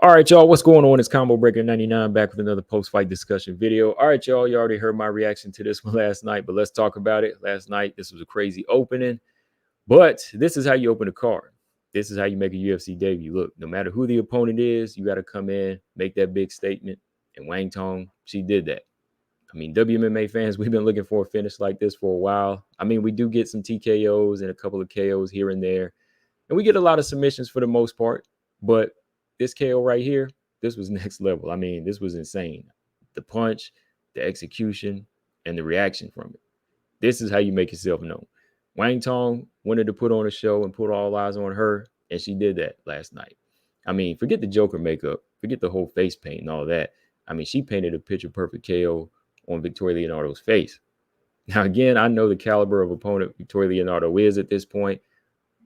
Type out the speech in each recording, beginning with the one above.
All right, y'all, what's going on? It's Combo Breaker 99 back with another post-fight discussion video. All right, y'all, you already heard my reaction to this one last night, but let's talk about it. Last night, this was a crazy opening, but this is how you open a card. This is how you make a UFC debut. Look, no matter who the opponent is, you got to come in, make that big statement, and Wang Cong, she did that. I mean, WMMA fans, we've been looking for a finish like this for a while. I mean, we do get some TKOs and a couple of KOs here and there, and we get a lot of submissions for the most part, but this KO right here, this was next level. I mean, this was insane. The punch, the execution, and the reaction from it. This is how you make yourself known. Wang Tong wanted to put on a show and put all eyes on her, and she did that last night. I mean, forget the Joker makeup, forget the whole face paint and all that. I mean, she painted a picture perfect KO on Victoria Leonardo's face. Now, again, I know the caliber of opponent Victoria Leonardo is at this point,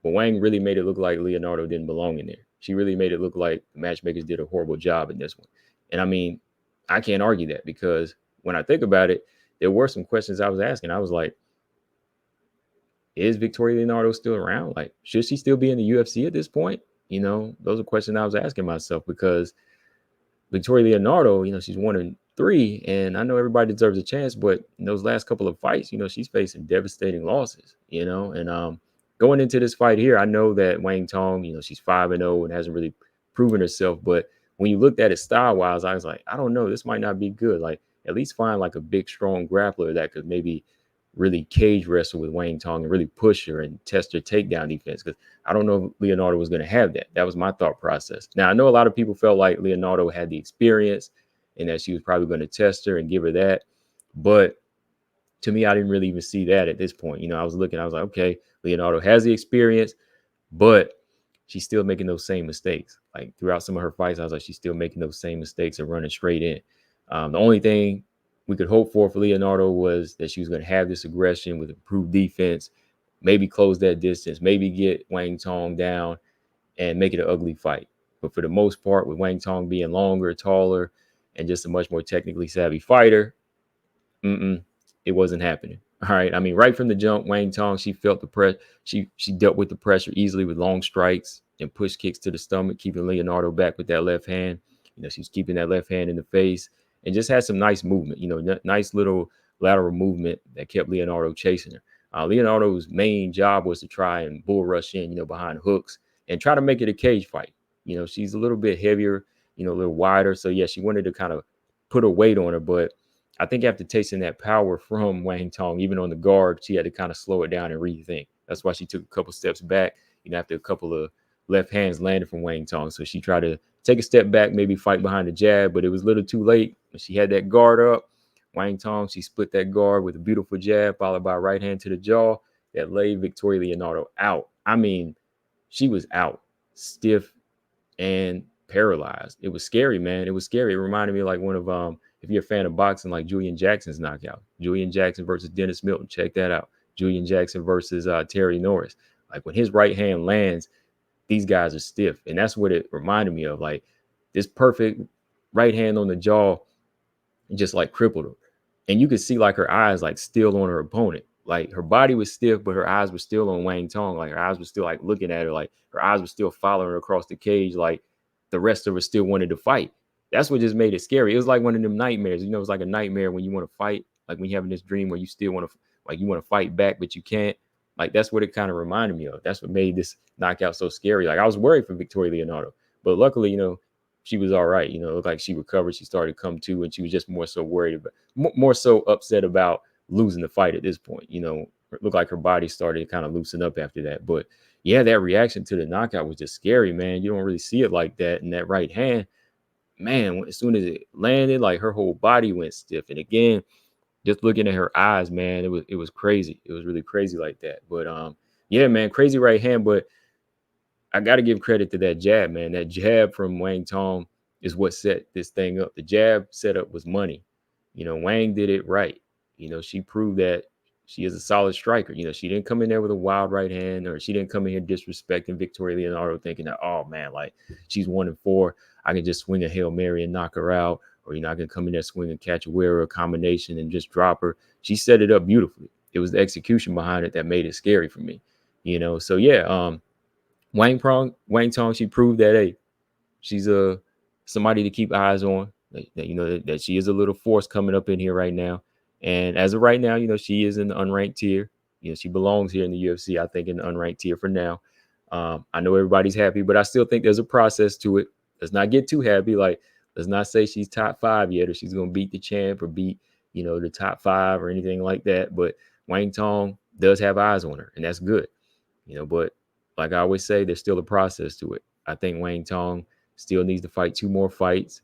but Wang really made it look like Leonardo didn't belong in there. She really made it look like the matchmakers did a horrible job in this one. And I mean, I can't argue that because when I think about it, there were some questions I was asking. I was like, is Victoria Leonardo still around? Like, should she still be in the UFC at this point? You know, those are questions I was asking myself because Victoria Leonardo, you know, she's 1-3, and I know everybody deserves a chance, but in those last couple of fights, you know, she's facing devastating losses, you know, and going into this fight here, I know that Wang Tong, you know, she's 5-0 and hasn't really proven herself, but when you looked at it style-wise, I was like, I don't know, this might not be good. Like, at least find like a big, strong grappler that could maybe really cage wrestle with Wang Tong and really push her and test her takedown defense. Because I don't know if Leonardo was going to have that. That was my thought process. Now, I know a lot of people felt like Leonardo had the experience and that she was probably going to test her and give her that. But to me, I didn't really even see that at this point. You know, I was looking, I was like, okay, Leonardo has the experience, but she's still making those same mistakes. Like throughout some of her fights, I was like, she's still making those same mistakes and running straight in. The only thing we could hope for Leonardo was that she was going to have this aggression with improved defense, maybe close that distance, maybe get Wang Tong down and make it an ugly fight. But for the most part, with Wang Tong being longer, taller, and just a much more technically savvy fighter, it wasn't happening. All right. I mean, right from the jump, Wang Tong, she felt the press. She dealt with the pressure easily with long strikes and push kicks to the stomach, keeping Leonardo back with that left hand. You know, she's keeping that left hand in the face and just had some nice movement, you know, nice little lateral movement that kept Leonardo chasing her. Leonardo's main job was to try and bull rush in, you know, behind hooks and try to make it a cage fight. You know, she's a little bit heavier, you know, a little wider. So, yeah, she wanted to kind of put a weight on her. But I think after tasting that power from Wang Tong, even on the guard, she had to kind of slow it down and rethink. That's why she took a couple steps back, you know, after a couple of left hands landed from Wang Tong. So she tried to take a step back, maybe fight behind the jab, but it was a little too late. When she had that guard up, Wang Tong, she split that guard with a beautiful jab, followed by a right hand to the jaw that laid Victoria Leonardo out. I mean, she was out, stiff and paralyzed. It was scary, man. It was scary. It reminded me of like one of if you're a fan of boxing, like Julian Jackson's knockout. Julian Jackson versus Dennis Milton. Check that out. Julian Jackson versus Terry Norris. Like when his right hand lands, these guys are stiff. And that's what it reminded me of. Like this perfect right hand on the jaw just like crippled her. And you could see like her eyes like still on her opponent. Like her body was stiff, but her eyes were still on Wang Tong. Like her eyes were still like looking at her. Like her eyes were still following her across the cage. Like the rest of her still wanted to fight. That's what just made it scary. It was like one of them nightmares. You know, it's like a nightmare when you want to fight. Like when you're having this dream where you still want to, like you want to fight back, but you can't. Like that's what it kind of reminded me of. That's what made this knockout so scary. Like I was worried for Victoria Leonardo, but luckily, you know, she was all right. You know, it looked like she recovered. She started to come to, and she was just more so worried about, more so upset about losing the fight at this point. You know, it looked like her body started to kind of loosen up after that. But yeah, that reaction to the knockout was just scary, man. You don't really see it like that. And that right hand, man, as soon as it landed, like her whole body went stiff. And again, just looking at her eyes, man, it was crazy. It was really crazy like that. But yeah, man, crazy right hand. But I got to give credit to that jab, man. That jab from Wang Tong is what set this thing up. The jab setup was money. You know, Wang did it right. You know, she proved that she is a solid striker. You know, she didn't come in there with a wild right hand, or she didn't come in here disrespecting Victoria Leonardo, thinking that, oh man, like she's 1-4. I can just swing a Hail Mary and knock her out. Or, you know, I can come in there, swing and catch a wearer, a combination, and just drop her. She set it up beautifully. It was the execution behind it that made it scary for me. You know, so yeah, Wang Tong, she proved that, hey, she's a somebody to keep eyes on. You know that she is a little force coming up in here right now. And as of right now, you know, she is in the unranked tier. You know, she belongs here in the UFC, I think, in the unranked tier for now. I know everybody's happy, but I still think there's a process to it. Let's not get too happy. Like, let's not say she's top 5 yet, or she's gonna beat the champ or beat, you know, the top 5 or anything like that. But Wang Tong does have eyes on her, and that's good. You know, but like I always say, there's still a process to it. I think Wang Tong still needs to fight 2 more fights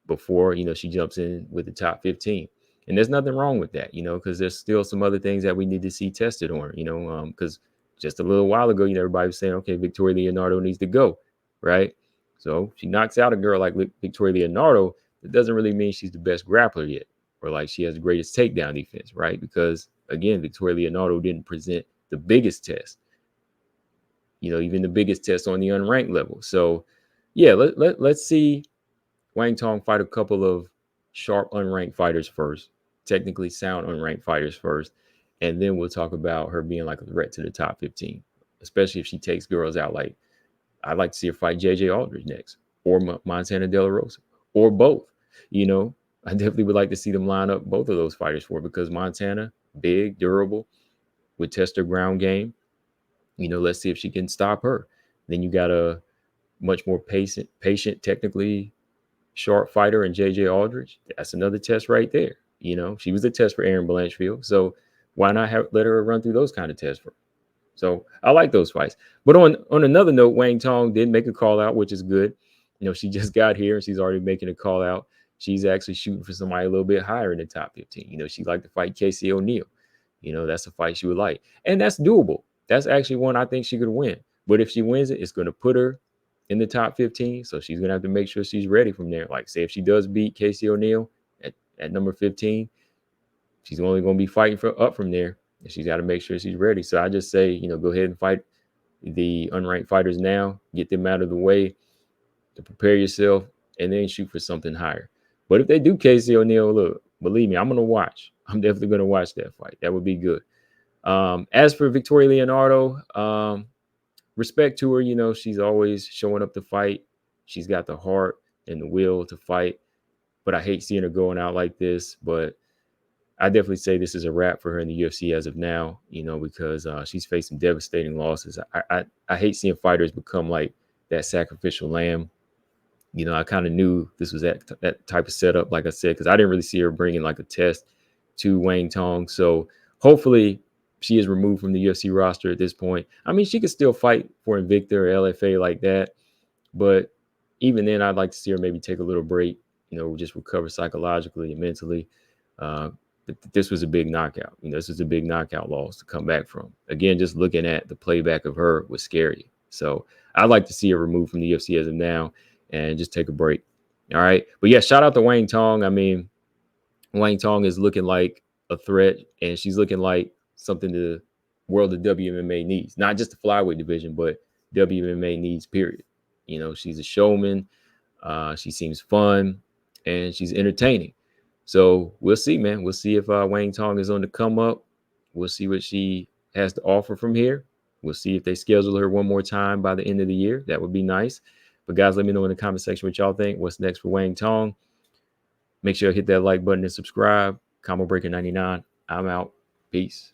before, you know, she jumps in with the top 15. And there's nothing wrong with that, you know, because there's still some other things that we need to see tested on her, you know, because just a little while ago, you know, everybody was saying, okay, Victoria Leonardo needs to go, right? So she knocks out a girl like Victoria Leonardo. It doesn't really mean she's the best grappler yet, or like she has the greatest takedown defense, right? Because again, Victoria Leonardo didn't present the biggest test, you know, even the biggest test on the unranked level. So yeah, let's see Wang Tong fight a couple of sharp unranked fighters first, technically sound unranked fighters first, and then we'll talk about her being like a threat to the top 15, especially if she takes girls out. Like, I'd like to see her fight JJ Aldridge next, or Montana De La Rosa, or both. You know, I definitely would like to see them line up both of those fighters for her, because Montana, big, durable, would test her ground game. You know, let's see if she can stop her. Then you got a much more patient, technically sharp fighter in JJ Aldridge. That's another test right there. You know, she was a test for Aaron Blanchfield. So why not let her run through those kind of tests for her? So I like those fights. But on another note, Wang Tong did make a call out, which is good. You know, she just got here and she's already making a call out. She's actually shooting for somebody a little bit higher in the top 15. You know, she'd like to fight Casey O'Neill. You know, that's a fight she would like. And that's doable. That's actually one I think she could win. But if she wins it, it's going to put her in the top 15. So she's going to have to make sure she's ready from there. Like, say if she does beat Casey O'Neill at number 15, she's only going to be fighting for up from there. And she's got to make sure she's ready. So I just say, you know, go ahead and fight the unranked fighters now, get them out of the way to prepare yourself, and then shoot for something higher. But if they do Casey O'Neill, look, believe me, I'm going to watch. I'm definitely going to watch that fight. That would be good. As for Victoria Leonardo, respect to her. You know, she's always showing up to fight. She's got the heart and the will to fight. But I hate seeing her going out like this. But I definitely say this is a wrap for her in the UFC as of now, you know, because she's faced some devastating losses. I hate seeing fighters become like that sacrificial lamb. You know, I kind of knew this was that type of setup, like I said, because I didn't really see her bringing like a test to Wang Tong. So hopefully she is removed from the UFC roster at this point. I mean, she could still fight for Invicta or LFA like that. But even then, I'd like to see her maybe take a little break, you know, just recover psychologically and mentally. But this was a big knockout. You know, this was a big knockout loss to come back from. Again, just looking at the playback of her was scary. So I'd like to see her removed from the UFC as of now and just take a break. All right. But yeah, shout out to Wang Tong. I mean, Wang Tong is looking like a threat, and she's looking like something the world of WMMA needs. Not just the flyweight division, but WMMA needs, period. You know, she's a showman. She seems fun, and she's entertaining. So we'll see, man. We'll see if Wang Tong is on the come up. We'll see what she has to offer from here. We'll see if they schedule her one more time by the end of the year. That would be nice. But guys, let me know in the comment section what y'all think. What's next for Wang Tong? Make sure you hit that like button and subscribe. Combo Breaker 99. I'm out. Peace.